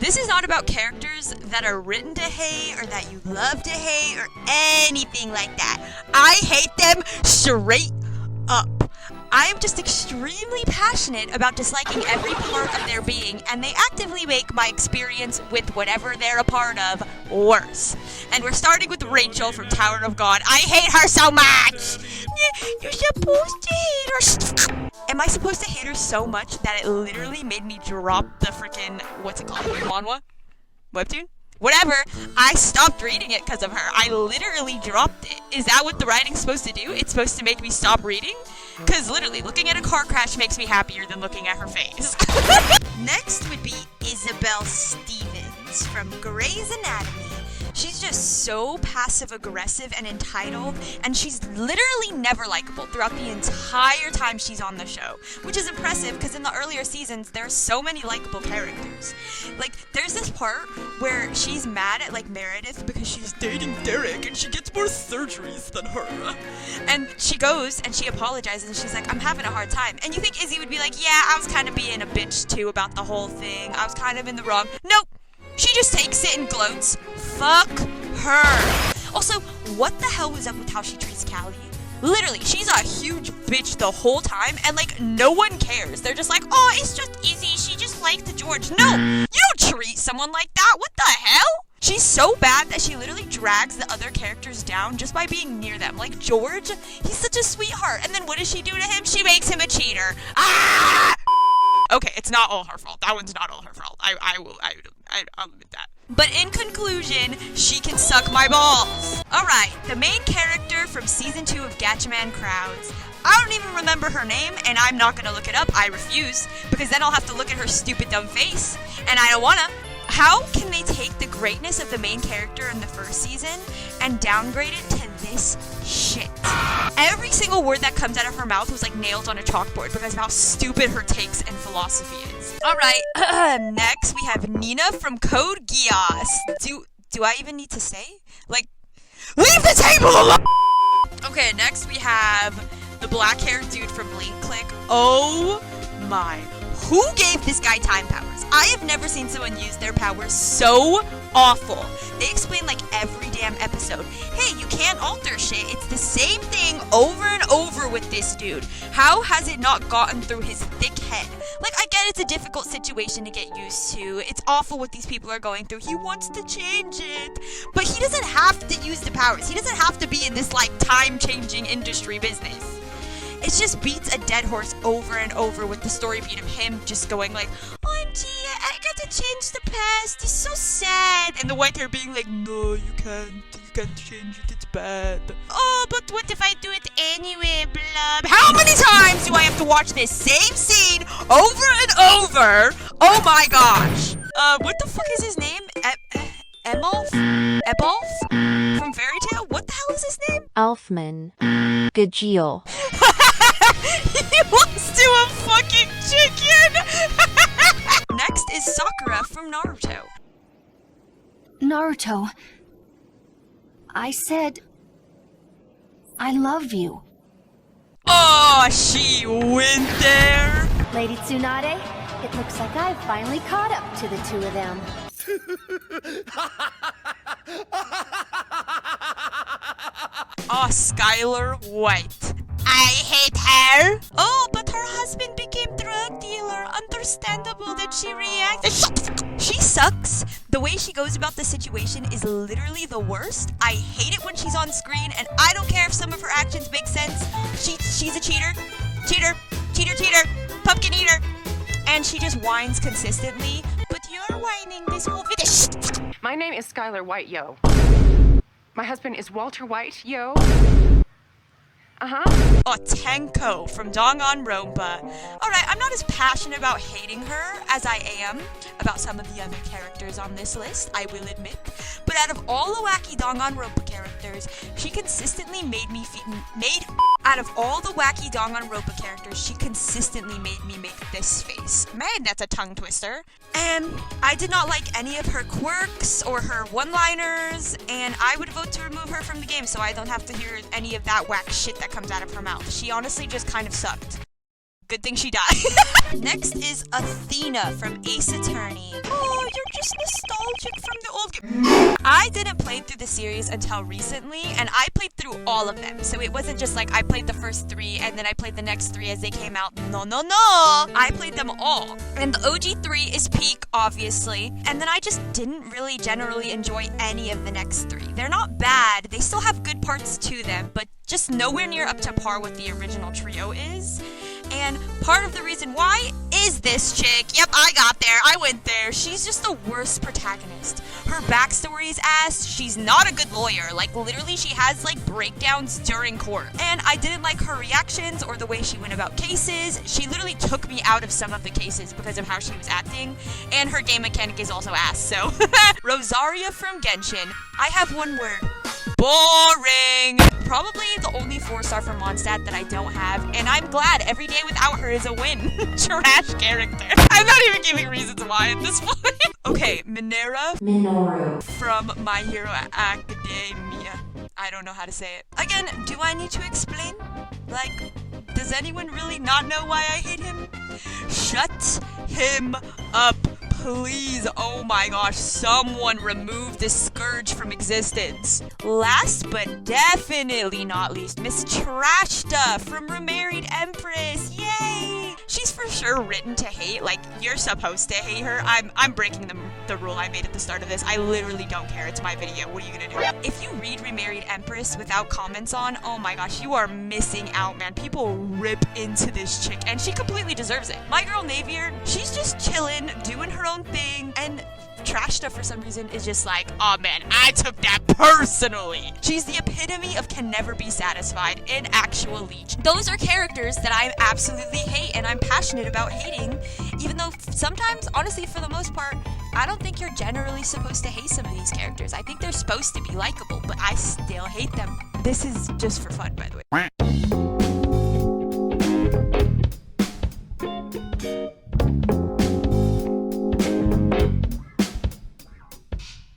This is not about characters that are written to hate or that you love to hate or anything like that. I hate them straight up. I am just extremely passionate about disliking every part of their being, and they actively make my experience with whatever they're a part of worse. And we're starting with Rachel from Tower of God. I hate her so much! You're supposed to hate her. Am I supposed to hate her so much that it literally made me drop the freaking, what's it called, manhwa? Webtoon? Whatever, I stopped reading it because of her. I literally dropped it. Is that what the writing's supposed to do? It's supposed to make me stop reading? Because literally, looking at a car crash makes me happier than looking at her face. Next would be Izzie Stevens from Grey's Anatomy. She's just so passive-aggressive and entitled, and she's literally never likable throughout the entire time she's on the show, which is impressive because in the earlier seasons, there are so many likable characters. Like, there's this part where she's mad at, like, Meredith because she's dating Derek and she gets more surgeries than her. And she goes and she apologizes and she's like, I'm having a hard time. And you think Izzie would be like, yeah, I was kind of being a bitch too about the whole thing. I was kind of in the wrong. Nope. She just takes it and gloats. Fuck her. Also, what the hell was up with how she treats Callie? Literally, she's a huge bitch the whole time, and like, no one cares. They're just like, oh, it's just Izzie, she just liked George. No, you don't treat someone like that. What the hell? She's so bad that she literally drags the other characters down just by being near them. Like George, he's such a sweetheart, and then what does she do to him? She makes him a cheater. Ah! Okay, it's not all her fault. That one's not all her fault. I'll admit that. But in conclusion, she can suck my balls. Alright, the main character from Season 2 of Gatchaman Crowds. I don't even remember her name, and I'm not gonna look it up. I refuse, because then I'll have to look at her stupid dumb face, and I don't wanna. How can they take the greatness of the main character in the first season and downgrade it to this shit? Every single word that comes out of her mouth was like nailed on a chalkboard because of how stupid her takes and philosophy is. Alright, next we have Nina from Code Geass. Do I even need to say? Like, leave the table alone! Okay, next we have the black-haired dude from Link Click. Oh my. Who gave this guy time powers? I have never seen someone use their powers so awful. They explain like every damn episode, hey, you can't alter shit. It's the same thing over and over with this dude. How has it not gotten through his thick head? Like, I get it's a difficult situation to get used to. It's awful what these people are going through. He wants to change it. But he doesn't have to use the powers. He doesn't have to be in this like time-changing industry business. It just beats a dead horse over and over with the story beat of him just going like, OMG, I got to change the past, it's so sad. And the white hair being like, no, you can't change it, it's bad. Oh, but what if I do it anyway, blah. How many times do I have to watch this same scene over and over? Oh my gosh. What the fuck is his name? Ebolf? From Fairy Tail? What the hell is his name? Alfman. Gajeel. He wants to a fucking chicken! Next is Sakura from Naruto. Naruto, I said, I love you. Oh, she went there! Lady Tsunade, it looks like I've finally caught up to the two of them. Oh, Skyler White. I hate her! Oh, but her husband became drug dealer. Understandable that she reacted. She sucks. The way she goes about the situation is literally the worst. I hate it when she's on screen, and I don't care if some of her actions make sense. She's a cheater. Cheater. Cheater, cheater. Pumpkin eater. And she just whines consistently. But you're whining this whole video. My name is Skyler White, yo. My husband is Walter White, yo. Oh, Toko from Danganronpa. Alright, I'm not as passionate about hating her as I am about some of the other characters on this list, I will admit. But out of all the wacky Danganronpa characters, she consistently made me make this face. Man, that's a tongue twister. And I did not like any of her quirks or her one-liners, and I would vote to remove her from the game so I don't have to hear any of that whack shit that comes out of her mouth. She honestly just kind of sucked. Good thing she died. Next is Athena from Ace Attorney. Oh, you're just nostalgic from the old game. I didn't play through the series until recently, and I played through all of them. So it wasn't just like I played the first 3 and then I played the next 3 as they came out. No. I played them all. And the OG 3 is peak, obviously. And then I just didn't really generally enjoy any of the next 3. They're not bad. They still have good parts to them, but just nowhere near up to par with the original trio is. And part of the reason why is this chick. Yep, I got there. I went there. She's just the worst protagonist. Her backstory is ass. She's not a good lawyer. Like, literally, she has, like, breakdowns during court. And I didn't like her reactions or the way she went about cases. She literally took me out of some of the cases because of how she was acting. And her game mechanic is also ass, so. Rosaria from Genshin. I have one word. Boring! Probably the only 4-star from Mondstadt that I don't have, and I'm glad every day without her is a win. Trash character. I'm not even giving reasons why at this point. Okay, Minoru from My Hero Academia. I don't know how to say it. Again, do I need to explain? Like, does anyone really not know why I hate him? Shut him up. Please, oh my gosh, someone remove this scourge from existence. Last but definitely not least, Miss Rashta from Remarried Empress. Yay! She's for sure written to hate. Like, you're supposed to hate her. I'm breaking the rule I made at the start of this. I literally don't care. It's my video. What are you gonna do? If you read Remarried Empress without comments on, oh my gosh, you are missing out, man. People rip into this chick, and she completely deserves it. My girl Navier, she's just chilling, doing her own thing, and Rashta for some reason is just like, oh man, I took that personally. She's the epitome of can never be satisfied in actual Leech. Those are characters that I absolutely hate and I'm passionate about hating, even though sometimes, honestly, for the most part, I don't think you're generally supposed to hate some of these characters. I think they're supposed to be likable, but I still hate them. This is just for fun, by the way.